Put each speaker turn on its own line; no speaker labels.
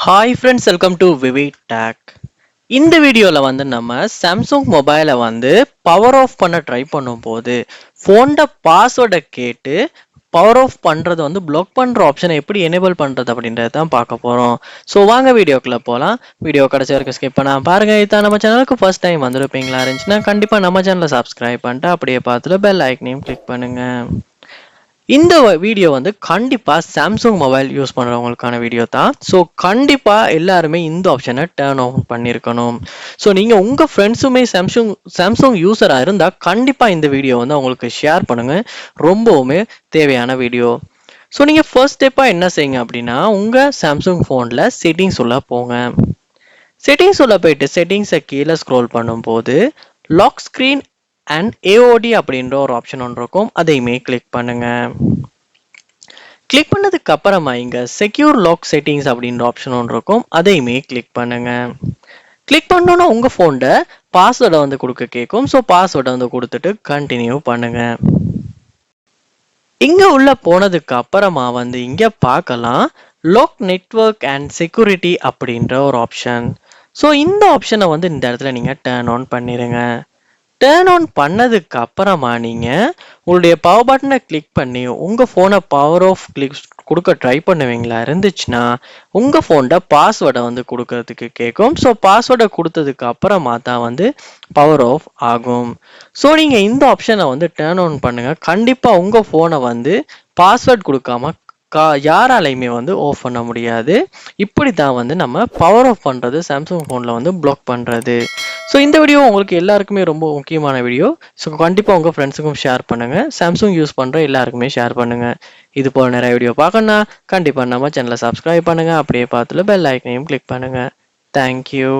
Hi friends, welcome to Vivek take. இந்த வீடியோவில் வந்து நம்ம சாம்சங் மொபைலை வந்து பவர் ஆஃப் பண்ண ட்ரை பண்ணும்போது ஃபோனோட பாஸ்வேர்டை கேட்டு பவர் ஆஃப் பண்ணுறது வந்து பிளாக் பண்ணுற ஆப்ஷனை எப்படி எனேபிள் பண்ணுறது அப்படின்றது தான் பார்க்க போகிறோம். ஸோ வாங்க வீடியோக்குள்ளே போகலாம். வீடியோ கடைசி வரைக்கும் ஸ்கிப் பண்ணால் பாருங்கள். இதான் நம்ம சேனலுக்கு ஃபர்ஸ்ட் டைம் வந்துருப்பீங்களா இருந்துச்சுன்னா கண்டிப்பாக நம்ம சேனலை சப்ஸ்கிரைப் பண்ணிட்டு அப்படியே பார்த்துட்டு பெல் ஐக்கனையும் கிளிக் பண்ணுங்கள். இந்த வீடியோ வந்து கண்டிப்பாக சாம்சங் மொபைல் யூஸ் பண்ணுறவங்களுக்கான வீடியோ தான். ஸோ கண்டிப்பாக எல்லாருமே இந்த ஆப்ஷனை டேர்ன் ஆன் பண்ணியிருக்கணும். ஸோ நீங்கள் உங்கள் ஃப்ரெண்ட்ஸுமே சாம்சங் யூஸராக இருந்தால் கண்டிப்பாக இந்த வீடியோ வந்து அவங்களுக்கு ஷேர் பண்ணுங்கள். ரொம்பவுமே தேவையான வீடியோ. ஸோ நீங்கள் ஃபர்ஸ்ட் ஸ்டெப்பாக என்ன செய்யுங்க அப்படின்னா, உங்கள் சாம்சங் ஃபோனில் செட்டிங்ஸ் உள்ள போங்க. செட்டிங்ஸ் உள்ள போயிட்டு செட்டிங்ஸை கீழே ஸ்க்ரோல் பண்ணும்போது லாக் ஸ்க்ரீன் அண்ட் ஏஓடி அப்படின்ற ஒரு ஆப்ஷன் ஒன்று இருக்கும். அதையுமே கிளிக் பண்ணுங்க. கிளிக் பண்ணதுக்கு அப்புறமா இங்க செக்யூர் லாக் செட்டிங்ஸ் அப்படின்ற ஆப்ஷன் ஒன்று இருக்கும். அதையுமே கிளிக் பண்ணுங்க. கிளிக் பண்ணோன்னா உங்க போன்ல பாஸ்வேர்டை வந்து கொடுக்க கேட்கும். ஸோ பாஸ்வேர்டை வந்து கொடுத்துட்டு கண்டினியூ பண்ணுங்க. இங்க உள்ள போனதுக்கு அப்புறமா வந்து இங்க பார்க்கலாம் லாக் நெட்வொர்க் அண்ட் செக்யூரிட்டி அப்படின்ற ஒரு ஆப்ஷன். ஸோ இந்த ஆப்ஷனை வந்து இந்த இடத்துல நீங்க டர்ன் ஆன் பண்ணிடுங்க. டர்ன் ஆன் பண்ணதுக்கு அப்புறமா நீங்கள் உங்களுடைய பவர் பட்டனை கிளிக் பண்ணி உங்கள் ஃபோனை பவர் ஆஃப் கிளிக் கொடுக்க ட்ரை பண்ணுவீங்களா இருந்துச்சுன்னா உங்கள் ஃபோனில் பாஸ்வேர்டை வந்து கொடுக்கறதுக்கு கேட்கும். ஸோ பாஸ்வேர்டை கொடுத்ததுக்கு அப்புறமா தான் வந்து பவர் ஆஃப் ஆகும். ஸோ நீங்கள் இந்த ஆப்ஷனை வந்து டர்ன் ஆன் பண்ணுங்கள். கண்டிப்பாக உங்கள் ஃபோனை வந்து பாஸ்வேர்ட் கொடுக்காம யாராலையுமே வந்து ஆஃப் பண்ண முடியாது. இப்படி தான் வந்து நம்ம பவர் ஆஃப் பண்ணுறது சாம்சங் ஃபோனில் வந்து பிளாக் பண்ணுறது. ஸோ இந்த வீடியோ உங்களுக்கு எல்லாருக்குமே ரொம்ப முக்கியமான வீடியோ. ஸோ கண்டிப்பாக உங்கள் ஃப்ரெண்ட்ஸுக்கும் ஷேர் பண்ணுங்கள். சாம்சங் யூஸ் பண்ணுற எல்லாருக்குமே ஷேர் பண்ணுங்கள். இது போல் நிறைய வீடியோ பார்க்கணுன்னா கண்டிப்பாக நம்ம சேனலை சப்ஸ்கிரைப் பண்ணுங்கள். அப்படியே பார்த்துல பெல் ஐக்கனையும் கிளிக் பண்ணுங்கள். தேங்க்யூ.